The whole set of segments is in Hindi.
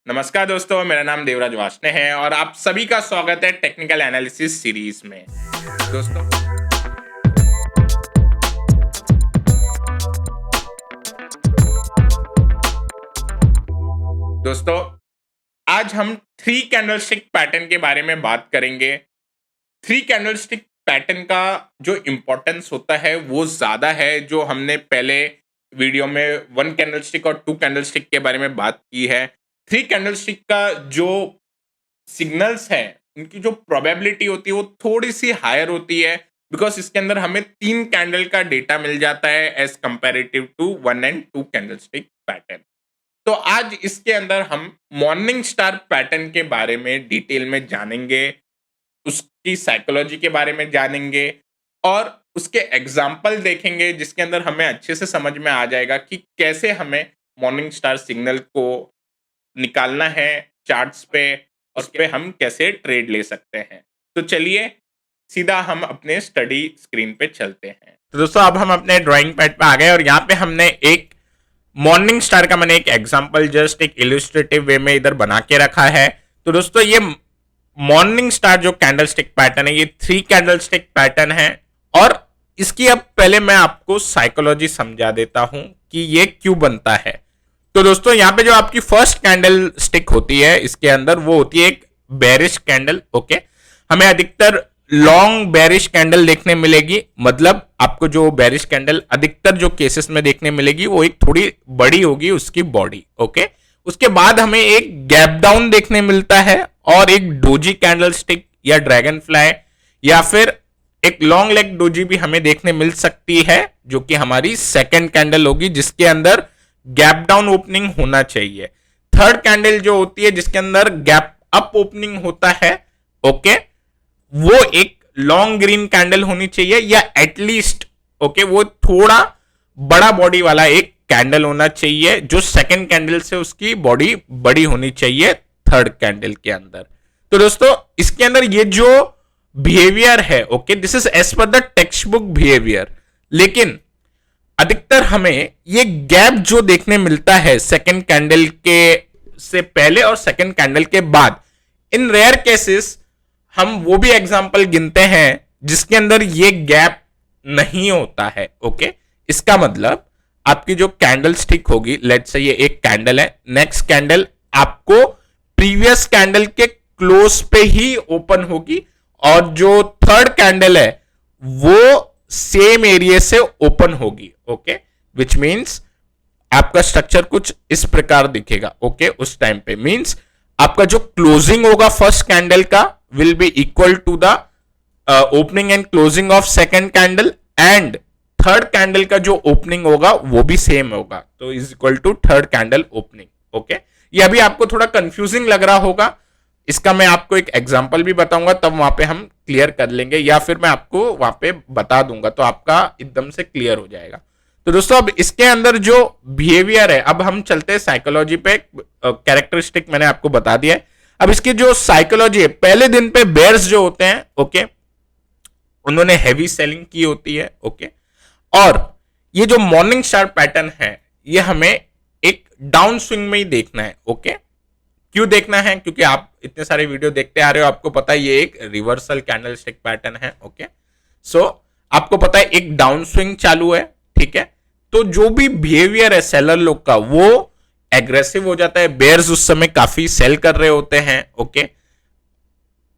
नमस्कार दोस्तों, मेरा नाम देवराज वार्ष्णेय है और आप सभी का स्वागत है टेक्निकल एनालिसिस सीरीज में। दोस्तों आज हम 3 कैंडलस्टिक पैटर्न के बारे में बात करेंगे। 3 कैंडलस्टिक पैटर्न का जो इम्पोर्टेंस होता है वो ज़्यादा है जो हमने पहले वीडियो में 1 कैंडलस्टिक और 2 कैंडलस्टिक के बारे में बात की है। 3 कैंडलस्टिक का जो सिग्नल्स है उनकी जो प्रोबेबिलिटी होती है वो थोड़ी सी हायर होती है, बिकॉज इसके अंदर हमें 3 कैंडल का डेटा मिल जाता है as comparative to 1 and 2 candlestick pattern. तो आज इसके अंदर हम मॉर्निंग स्टार पैटर्न के बारे में डिटेल में जानेंगे, उसकी साइकोलॉजी के बारे में जानेंगे और उसके एग्जाम्पल देखेंगे जिसके अंदर हमें अच्छे से समझ में आ जाएगा कि कैसे हमें मॉर्निंग स्टार सिग्नल को निकालना है चार्ट्स पे और उस पे हम कैसे ट्रेड ले सकते हैं। तो चलिए सीधा हम अपने स्टडी स्क्रीन पे चलते हैं। तो दोस्तों अब हम अपने ड्राइंग पैड पे आ गए और यहाँ पे हमने एक मॉर्निंग स्टार का मैंने एक एग्जांपल जस्ट एक इलस्ट्रेटिव वे में इधर बना के रखा है। तो दोस्तों ये मॉर्निंग स्टार जो कैंडलस्टिक पैटर्न है ये 3 कैंडलस्टिक पैटर्न है और इसकी अब पहले मैं आपको साइकोलॉजी समझा देता हूं कि ये क्यों बनता है। तो दोस्तों यहाँ पे जो आपकी फर्स्ट कैंडल स्टिक होती है इसके अंदर वो होती है एक बेरिश कैंडल। ओके, हमें अधिकतर लॉन्ग बेरिश कैंडल देखने मिलेगी, मतलब आपको जो बेरिश कैंडल अधिकतर जो केसेस में देखने मिलेगी वो एक थोड़ी बड़ी होगी उसकी बॉडी। ओके, उसके बाद हमें एक गैप डाउन देखने मिलता है और एक डोजी कैंडल स्टिक या ड्रैगन फ्लाई या फिर एक लॉन्ग लेग डोजी भी हमें देखने मिल सकती है जो कि हमारी सेकेंड कैंडल होगी जिसके अंदर गैप डाउन ओपनिंग होना चाहिए। थर्ड कैंडल जो होती है जिसके अंदर गैप अप ओपनिंग होता है, ओके, वो एक लॉन्ग ग्रीन कैंडल होनी चाहिए या एटलीस्ट ओके वो थोड़ा बड़ा बॉडी वाला एक कैंडल होना चाहिए जो सेकंड कैंडल से उसकी बॉडी बड़ी होनी चाहिए थर्ड कैंडल के अंदर। तो दोस्तों इसके अंदर ये जो बिहेवियर है, okay, this is as per the text book behaviour, लेकिन अधिकतर हमें ये गैप जो देखने मिलता है सेकंड कैंडल के से पहले और सेकंड कैंडल के बाद, इन रेयर केसेस हम वो भी एग्जांपल गिनते हैं जिसके अंदर ये गैप नहीं होता है। ओके, इसका मतलब आपकी जो कैंडल स्टिक होगी, लेट्स से ये एक कैंडल है, नेक्स्ट कैंडल आपको प्रीवियस कैंडल के क्लोज पे ही ओपन होगी और जो थर्ड कैंडल है वो सेम एरिया से ओपन होगी। ओके, विच मीन्स आपका स्ट्रक्चर कुछ इस प्रकार दिखेगा। ओके, उस टाइम पे मीन्स आपका जो क्लोजिंग होगा फर्स्ट कैंडल का will be equal to the opening and closing of second candle and third candle का जो ओपनिंग होगा वो भी सेम होगा, तो is equal to third candle opening. Okay, ये अभी आपको थोड़ा कंफ्यूजिंग लग रहा होगा, इसका मैं आपको एक एग्जांपल भी बताऊंगा तब वहां पे हम क्लियर कर लेंगे या फिर मैं आपको वहां पे बता दूंगा तो आपका एकदम से क्लियर हो जाएगा। तो दोस्तों अब इसके अंदर जो बिहेवियर है, अब हम चलते हैं साइकोलॉजी पे। कैरेक्टरिस्टिक मैंने आपको बता दिया है, अब इसकी जो साइकोलॉजी है, पहले दिन पे बेयर्स जो होते हैं, ओके, उन्होंने हैवी सेलिंग की होती है। ओके, और ये जो मॉर्निंग स्टार पैटर्न है ये हमें एक डाउन स्विंग में ही देखना है। ओके, क्यों देखना है? क्योंकि आप इतने सारे वीडियो देखते आ रहे हो, आपको पता है ये एक रिवर्सल कैंडलस्टिक पैटर्न है। ओके, सो आपको पता है एक डाउन स्विंग चालू है, ठीक है, तो जो भी बिहेवियर है सेलर लोग का वो एग्रेसिव हो जाता है, बेयर्स उस समय काफी सेल कर रहे होते हैं। ओके,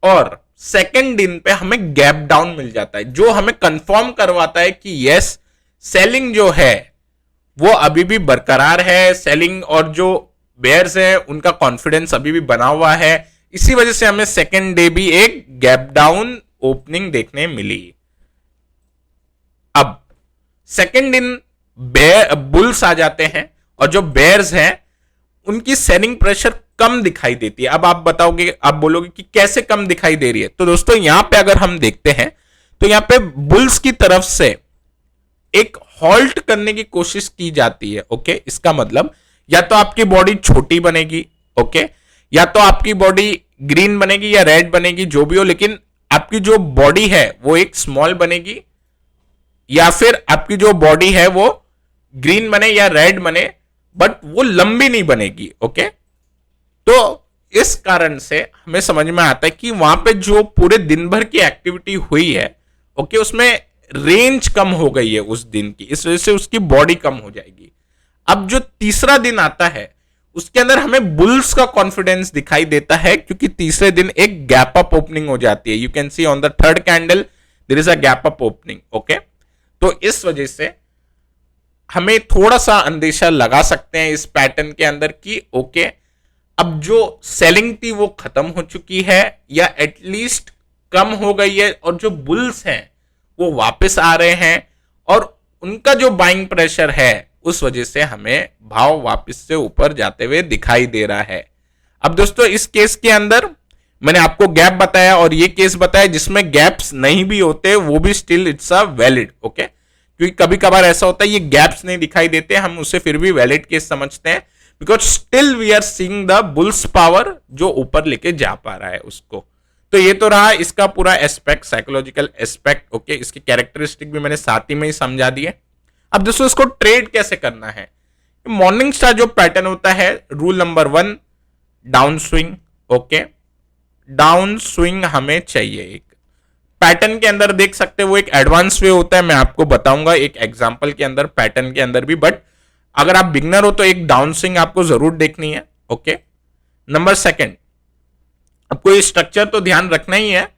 और सेकेंड दिन पे हमें गैप डाउन मिल जाता है जो हमें कंफर्म करवाता है कि यस सेलिंग जो है वो अभी भी बरकरार है, सेलिंग और जो बेयर्स है उनका कॉन्फिडेंस अभी भी बना हुआ है। इसी वजह से हमें सेकेंड डे भी एक गैप डाउन ओपनिंग देखने मिली। अब सेकेंड दिन बुल्स आ जाते हैं और जो बेयर्स हैं उनकी सेलिंग प्रेशर कम दिखाई देती है। अब आप बताओगे, आप बोलोगे कि कैसे कम दिखाई दे रही है, तो दोस्तों यहां पे अगर हम देखते हैं तो यहां पे बुल्स की तरफ से एक हॉल्ट करने की कोशिश की जाती है। ओके, इसका मतलब या तो आपकी बॉडी छोटी बनेगी, ओके, या तो आपकी बॉडी ग्रीन बनेगी या रेड बनेगी, जो भी हो, लेकिन आपकी जो बॉडी है वो एक स्मॉल बनेगी, या फिर आपकी जो बॉडी है वो ग्रीन बने या रेड बने बट वो लंबी नहीं बनेगी। ओके, तो इस कारण से हमें समझ में आता है कि वहां पे जो पूरे दिन भर की एक्टिविटी हुई है, ओके, उसमें रेंज कम हो गई है उस दिन की, इस वजह से उसकी बॉडी कम हो जाएगी। अब जो तीसरा दिन आता है उसके अंदर हमें बुल्स का कॉन्फिडेंस दिखाई देता है, क्योंकि तीसरे दिन एक गैप अप ओपनिंग हो जाती है। You can see on the third candle there is a gap up opening, okay. तो इस वजह से हमें थोड़ा सा अंदेशा लगा सकते हैं इस पैटर्न के अंदर कि ओके, अब जो सेलिंग थी वो खत्म हो चुकी है या एटलीस्ट कम हो गई है, और जो बुल्स हैं वो वापस आ रहे हैं और उनका जो बाइंग प्रेशर है उस वजह से हमें भाव वापस से ऊपर जाते हुए दिखाई दे रहा है। अब दोस्तों इस केस के अंदर मैंने आपको गैप बताया और ये केस बताया जिसमें गैप्स नहीं भी होते, वो भी still it's a valid, okay. क्योंकि कभी कभार ऐसा होता है ये गैप्स नहीं दिखाई देते, हम उसे फिर भी वैलिड केस समझते हैं, because still we are seeing the bulls power जो ऊपर लेके जा पा रहा है उसको। तो ये तो रहा इसका पूरा एस्पेक्ट, साइकोलॉजिकल एस्पेक्ट, ओके। इसकी कैरेक्टरिस्टिक भी मैंने साथ ही में ही समझा दिए। अब दोस्तों इसको ट्रेड कैसे करना है। मॉर्निंग स्टार जो पैटर्न होता है, rule number 1 down swing, okay. Down swing हमें चाहिए। एक पैटर्न के अंदर देख सकते हैं वो एक एडवांस वे होता है, मैं आपको बताऊंगा एक एग्जांपल के अंदर, पैटर्न के अंदर भी। बट अगर आप बिगनर हो तो एक डाउन स्विंग आपको जरूर देखनी है, ओके। नंबर 2 आपको ये स्ट्रक्चर तो ध्यान रखना ही है,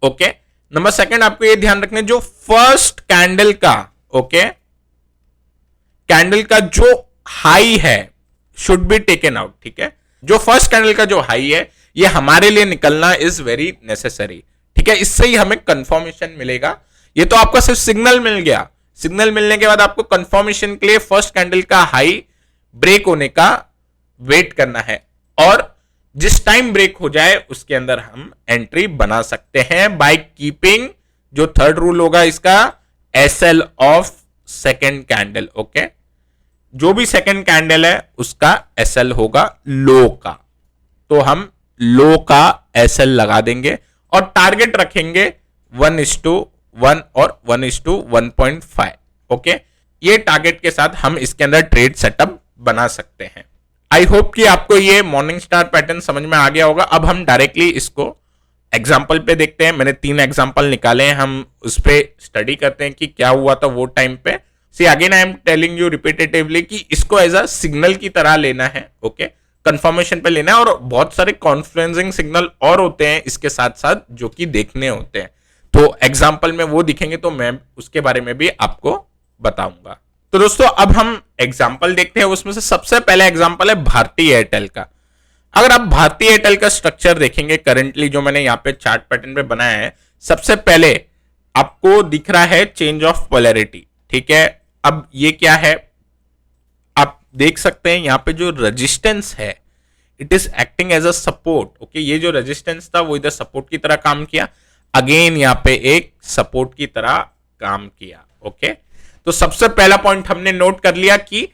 ओके। नंबर 2 आपको ये ध्यान रखना है जो फर्स्ट कैंडल का, ओके, कैंडल का जो हाई है शुड बी टेकन आउट, ठीक है। जो फर्स्ट कैंडल का जो हाई है ये हमारे लिए निकलना इज वेरी नेसेसरी, ठीक है। इससे ही हमें कंफर्मेशन मिलेगा। ये तो आपका सिर्फ सिग्नल मिल गया, सिग्नल मिलने के बाद आपको कंफर्मेशन के लिए फर्स्ट कैंडल का हाई ब्रेक होने का वेट करना है, और जिस टाइम ब्रेक हो जाए उसके अंदर हम एंट्री बना सकते हैं बाय कीपिंग, जो थर्ड रूल होगा इसका, SL of second candle, okay. जो भी सेकेंड कैंडल है उसका एसएल होगा लो का, तो हम लो का एसएल लगा देंगे और टारगेट रखेंगे 1:1 और 1:1.5, ओके। ये टारगेट के साथ हम इसके अंदर ट्रेड सेटअप बना सकते हैं। आई होप कि आपको ये मॉर्निंग स्टार पैटर्न समझ में आ गया होगा। अब हम डायरेक्टली इसको एग्जाम्पल पे देखते हैं। मैंने 3 एग्जाम्पल निकाले हैं, हम उस पर स्टडी करते हैं कि क्या हुआ था वो टाइम पे। See again I am telling you repetitively कि इसको एज अ सिग्नल की तरह लेना है, ओके, कंफर्मेशन पे लेना है, और बहुत सारे कॉन्फ्लुएंसिंग सिग्नल और होते हैं इसके साथ साथ जो कि देखने होते हैं। तो एग्जाम्पल में वो दिखेंगे तो मैं उसके बारे में भी आपको बताऊंगा। तो दोस्तों अब हम एग्जाम्पल देखते हैं। उसमें से सबसे पहला एग्जाम्पल है भारती एयरटेल का। अगर आप भारती एयरटेल का स्ट्रक्चर देखेंगे करंटली जो मैंने यहाँ पे चार्ट पैटर्न पे बनाया है, सबसे पहले आपको दिख रहा है चेंज ऑफ पोलैरिटी, ठीक है। अब ये क्या है आप देख सकते हैं, यहाँ पे जो रेजिस्टेंस है it is acting as a support, okay. ये जो रेजिस्टेंस था वो इधर सपोर्ट की तरह काम किया, अगेन यहाँ पे एक सपोर्ट की तरह काम किया, ओके। तो सबसे पहला पॉइंट हमने नोट कर लिया कि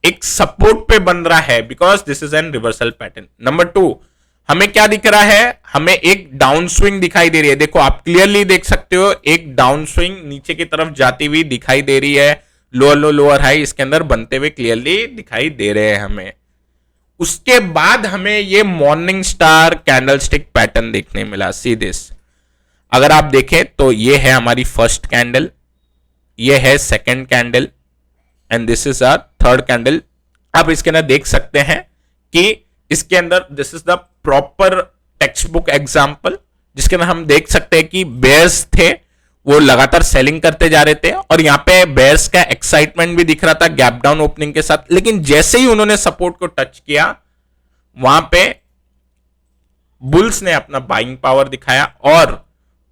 एक सपोर्ट पे बन रहा है because this is an reversal pattern. Number 2 हमें क्या दिख रहा है, हमें एक डाउन स्विंग दिखाई दे रही है। देखो आप क्लियरली देख सकते हो एक डाउन स्विंग नीचे की तरफ जाती हुई दिखाई दे रही है, लोअर लो लोअर हाई इसके अंदर बनते हुए क्लियरली दिखाई दे रहे हैं हमें। उसके बाद हमें ये मॉर्निंग स्टार कैंडलस्टिक पैटर्न देखने मिला। सी दिस, अगर आप देखें तो ये है हमारी फर्स्ट कैंडल, ये है second candle and this is our third candle. आप इसके अंदर देख सकते हैं कि इसके अंदर this is the proper text book example, जिसके अंदर हम देख सकते हैं कि बेयर्स थे वो लगातार सेलिंग करते जा रहे थे, और यहाँ पे बेयर्स का एक्साइटमेंट भी दिख रहा था गैप डाउन ओपनिंग के साथ। लेकिन जैसे ही उन्होंने सपोर्ट को टच किया वहां पे बुल्स ने अपना बाइंग पावर दिखाया, और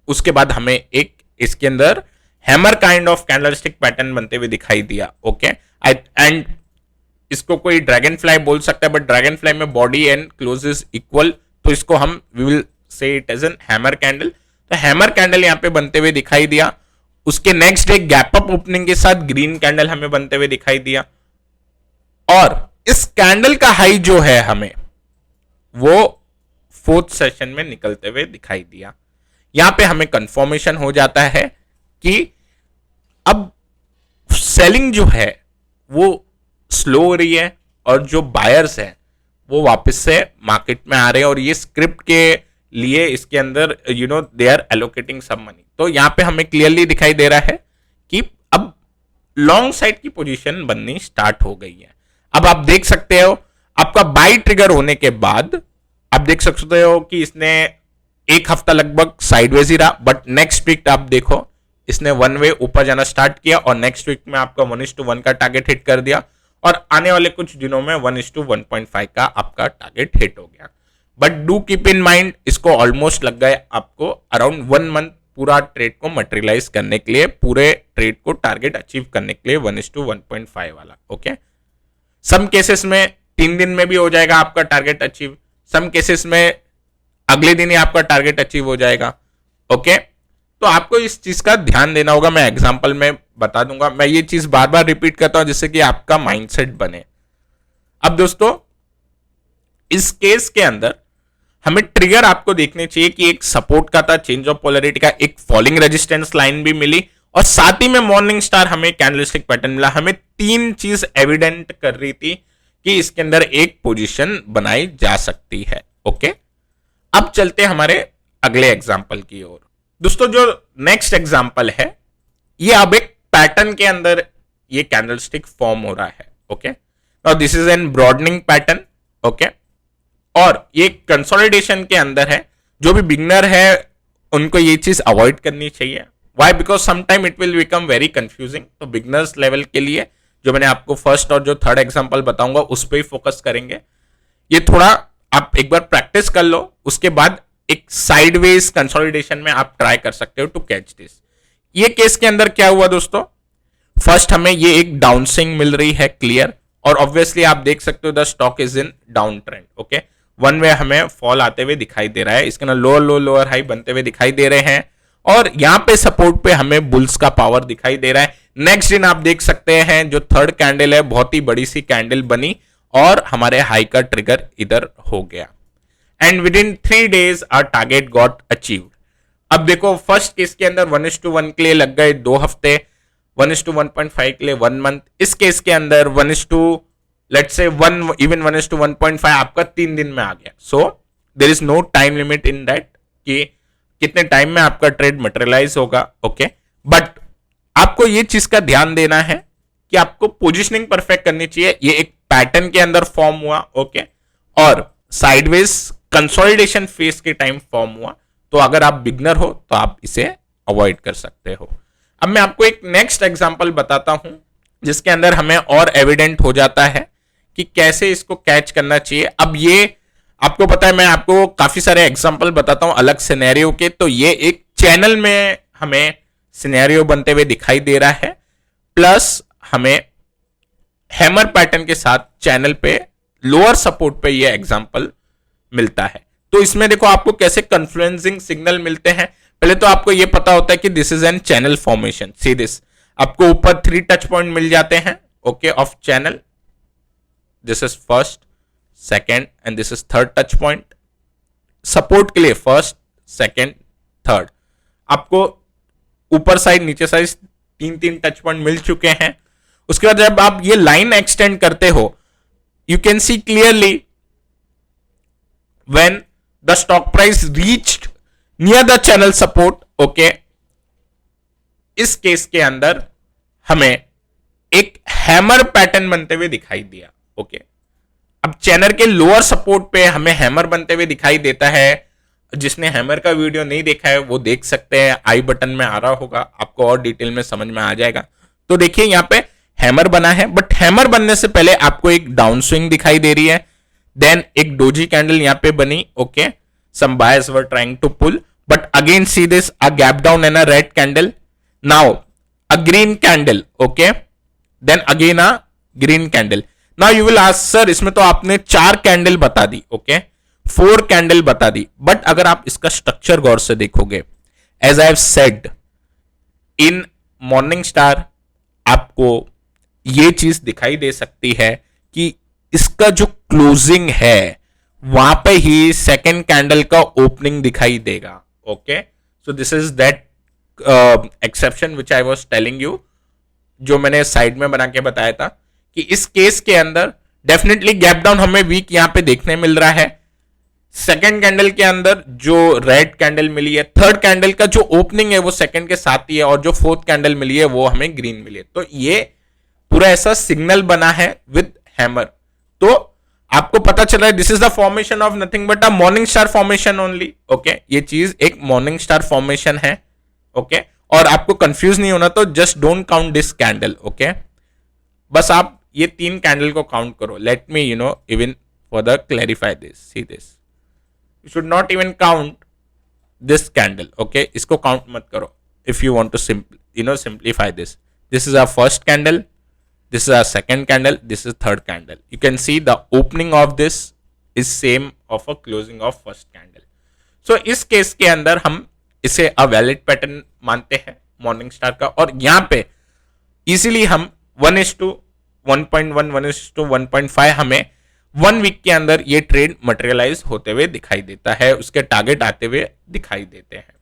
उसके बाद हमें एक इसके अंदर hammer kind of candlestick pattern बनते हुए दिखाई दिया, ओके। एंड इसको कोई ड्रैगन फ्लाई बोल सकता है, बट ड्रैगन फ्लाई में body and close is equal, तो इसको हम we will say it as an hammer candle. तो हैमर कैंडल यहाँ पे बनते हुए दिखाई दिया। उसके next day gap up opening के साथ ग्रीन कैंडल हमें बनते हुए दिखाई दिया, और इस कैंडल का हाई जो है हमें वो 4th सेशन में निकलते हुए दिखाई दिया। यहां पे हमें कंफर्मेशन हो जाता है कि अब सेलिंग जो है वो स्लो हो रही है, और जो बायर्स हैं वो वापस से मार्केट में आ रहे हैं और ये स्क्रिप्ट के लिए इसके अंदर they are allocating some money. तो यहाँ पे हमें क्लियरली दिखाई दे रहा है कि अब लॉन्ग साइड की पोजीशन बननी स्टार्ट हो गई है। अब आप देख सकते हो आपका बाई ट्रिगर होने के बाद आप देख सकते हो कि इसने एक हफ्ता लगभग साइडवेज ही रहा, बट नेक्स्ट वीक आप देखो इसने वन वे ऊपर जाना स्टार्ट किया और नेक्स्ट वीक में आपका 1:1 का टारगेट हिट कर दिया और आने वाले कुछ दिनों में 1:1.5 का आपका टारगेट हिट हो गया। But do keep in mind इसको ऑलमोस्ट लग गए आपको अराउंड 1 मंथ पूरा ट्रेड को मटेरियलाइज करने के लिए, पूरे ट्रेड को टारगेट अचीव करने के लिए 1:1.5 वाला। ओके, सम केसेस में 3 दिन में भी हो जाएगा आपका टारगेट अचीव, सम केसेस में अगले दिन ही आपका टारगेट अचीव हो जाएगा। ओके, तो आपको इस चीज का ध्यान देना होगा। मैं एग्जांपल में बता दूंगा, मैं ये चीज बार बार रिपीट करता हूं जिससे कि आपका माइंडसेट बने। अब दोस्तों इस केस के अंदर हमें ट्रिगर आपको देखने चाहिए कि एक सपोर्ट का था, चेंज ऑफ पोलैरिटी का, एक फॉलिंग रेजिस्टेंस लाइन भी मिली और साथ ही में मॉर्निंग स्टार हमें कैंडलस्टिक पैटर्न मिला। हमें 3 चीज एविडेंट कर रही थी कि इसके अंदर एक पोजीशन बनाई जा सकती है। ओके, अब चलते हमारे अगले एग्जांपल की ओर। दोस्तों जो नेक्स्ट एग्जांपल है ये अब एक पैटर्न के अंदर ये कैंडलस्टिक फॉर्म हो रहा है। Okay, now this is an broadening pattern. Okay, और ये कंसोलिडेशन के अंदर है। जो भी बिगनर है उनको ये चीज अवॉइड करनी चाहिए। Why? Because sometime it will become very confusing. तो बिगनर्स लेवल के लिए जो मैंने आपको फर्स्ट और जो थर्ड एग्जांपल बताऊंगा उस पर ही फोकस करेंगे। ये थोड़ा आप एक बार प्रैक्टिस कर लो, उसके बाद एक साइडवेज कंसोलिडेशन में आप ट्राई कर सकते हो टू कैच दिस। ये केस के अंदर क्या हुआ दोस्तों, फर्स्ट हमें ये एक डाउन स्विंग मिल रही है क्लियर, और ऑब्वियसली आप देख सकते हो the stock is in down trend. Okay, one way हमें फॉल आते हुए दिखाई दे रहा है, इसके अंदर लोअर लो लोअर हाई बनते हुए दिखाई दे रहे हैं और यहां पे सपोर्ट पे हमें बुल्स का पावर दिखाई दे रहा है। नेक्स्ट दिन आप देख सकते हैं जो थर्ड कैंडल है बहुत ही बड़ी सी कैंडल बनी और हमारे हाई का ट्रिगर इधर हो गया and within 3 days our target got achieved. अब देखो फर्स्ट केस के अंदर 1:1 के लिए लग गए 2 हफ्ते, 1:1.5 के लिए 1 मंथ। इस केस के अंदर 1:1.5 आपका 3 दिन में आ गया। So there is no time limit in that कि कितने टाइम में आपका ट्रेड मटेरियलाइज होगा। ओके, बट आपको ये चीज का ध्यान देना है कि आपको पोजिशनिंग परफेक्ट करनी चाहिए। ये एक पैटर्न के अंदर फॉर्म हुआ। ओके, और साइडवेज कंसोलिडेशन फेज के टाइम फॉर्म हुआ। तो अगर आप बिगनर हो तो आप इसे अवॉइड कर सकते हो। अब मैं आपको एक नेक्स्ट एग्जांपल बताता हूं जिसके अंदर हमें और एविडेंट हो जाता है कि कैसे इसको कैच करना चाहिए। अब ये आपको पता है मैं आपको काफी सारे एग्जांपल बताता हूं अलग सिनेरियो के, तो ये एक चैनल में हमें सिनेरियो बनते हुए दिखाई दे रहा है, प्लस हमें हैमर पैटर्न के साथ चैनल पे लोअर सपोर्ट पे ये एग्जांपल मिलता है। तो इसमें देखो आपको कैसे कन्फ्लुएंसिंग सिग्नल मिलते हैं। पहले तो आपको ये पता होता है कि this is an channel formation. See this, आपको ऊपर 3 टच पॉइंट मिल जाते हैं। Okay, of channel, this is first, second and this is third touch point. Support के लिए फर्स्ट, सेकेंड, थर्ड। आपको ऊपर साइड नीचे साइड 3 टच पॉइंट मिल चुके हैं। उसके बाद जब आप ये लाइन एक्सटेंड करते हो, you can see clearly when the stock price reached near the channel support. okay, इस केस के अंदर हमें एक हैमर पैटर्न बनते हुए दिखाई दिया। ओके, अब चैनल के लोअर सपोर्ट पे हमें हैमर बनते हुए दिखाई देता है। जिसने हैमर का वीडियो नहीं देखा है वो देख सकते हैं, आई बटन में आ रहा होगा, आपको और डिटेल में समझ में आ जाएगा। तो देखिए यहां पे हैमर बना है, बट हैमर बनने से पहले आपको एक डाउन स्विंग दिखाई दे रही है, देन एक डोजी कैंडल यहां पे बनी। Okay, some buyers were trying to pull, but again see this a gap down and a red candle, now a green candle. Okay, then again a green candle. Now you will ask sir इसमें तो आपने 4 कैंडल बता दी, ओके 4 कैंडल बता दी, बट अगर आप इसका स्ट्रक्चर गौर से देखोगे, as I have said in morning star, आपको ये चीज दिखाई दे सकती है कि इसका जो क्लोजिंग है वहां पे ही सेकेंड कैंडल का ओपनिंग दिखाई देगा। Okay, so this is that exception which I was telling you, जो मैंने साइड में बना के बताया था कि इस केस के अंदर डेफिनेटली गैप डाउन हमें वीक यहां पे देखने मिल रहा है। सेकेंड कैंडल के अंदर जो रेड कैंडल मिली है, थर्ड कैंडल का जो ओपनिंग है वो सेकेंड के साथ ही है, और जो फोर्थ कैंडल मिली है वो हमें ग्रीन मिली है। तो ये पूरा ऐसा सिग्नल बना है विद हैमर। तो आपको पता चल रहा है this is the formation of nothing but a morning star formation only. Okay, ये चीज एक मॉर्निंग स्टार फॉर्मेशन है। ओके, और आपको कंफ्यूज नहीं होना, तो just don't count this candle. Okay, बस आप ये 3 कैंडल को काउंट करो। Let me even for the clarify this, see this, you should not even count this candle. Okay, इसको count मत करो if you want to simplify this. This is our first candle, this is our second candle, this is third candle. You can see the opening of this is same of a closing of first candle. So इस केस के अंदर हम इसे a valid pattern मानते हैं मॉर्निंग स्टार का, और यहाँ पे इजीली हम 1:1.1 1:1.5 हमें 1 वीक के अंदर ये ट्रेड मटेरियलाइज होते हुए दिखाई देता है, उसके टारगेट आते हुए दिखाई देते हैं।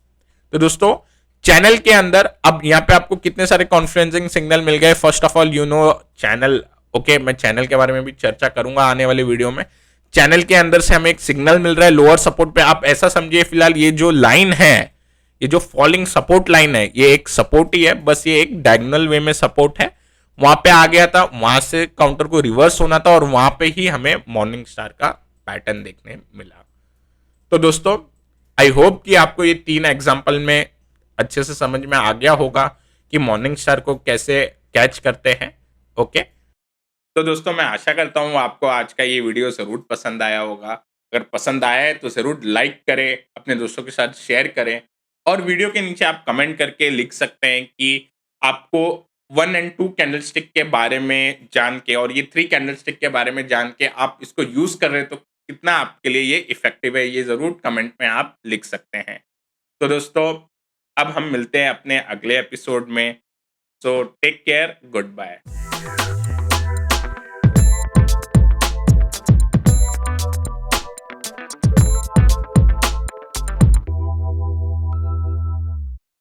तो दोस्तों चैनल के अंदर अब यहाँ पे आपको कितने सारे कॉन्फ्रेंसिंग सिग्नल मिल गए। First of all channel, okay, मैं चैनल के बारे में भी चर्चा करूंगा आने वाले वीडियो में। चैनल के अंदर से हमें एक सिग्नल मिल रहा है लोअर सपोर्ट पे। आप ऐसा समझिए फिलहाल ये जो लाइन है, ये जो फॉलिंग सपोर्ट लाइन है, ये एक सपोर्ट ही है, बस ये एक डायगोनल वे में सपोर्ट है। वहां पे आ गया था, वहां से काउंटर को रिवर्स होना था, और वहां पे ही हमें मॉर्निंग स्टार का पैटर्न देखने मिला। तो दोस्तों आई होप कि आपको ये 3 एग्जांपल में अच्छे से समझ में आ गया होगा कि मॉर्निंग स्टार को कैसे कैच करते हैं। ओके, तो दोस्तों मैं आशा करता हूँ आपको आज का ये वीडियो जरूर पसंद आया होगा। अगर पसंद आया है तो जरूर लाइक करें, अपने दोस्तों के साथ शेयर करें, और वीडियो के नीचे आप कमेंट करके लिख सकते हैं कि आपको 1 एंड 2 कैंडलस्टिक के बारे में जान के, और ये 3 कैंडलस्टिक के बारे में जान के आप इसको यूज कर रहे हैं तो कितना आपके लिए ये इफेक्टिव है, ये जरूर कमेंट में आप लिख सकते हैं। तो दोस्तों अब हम मिलते हैं अपने अगले एपिसोड में। So take care, good bye.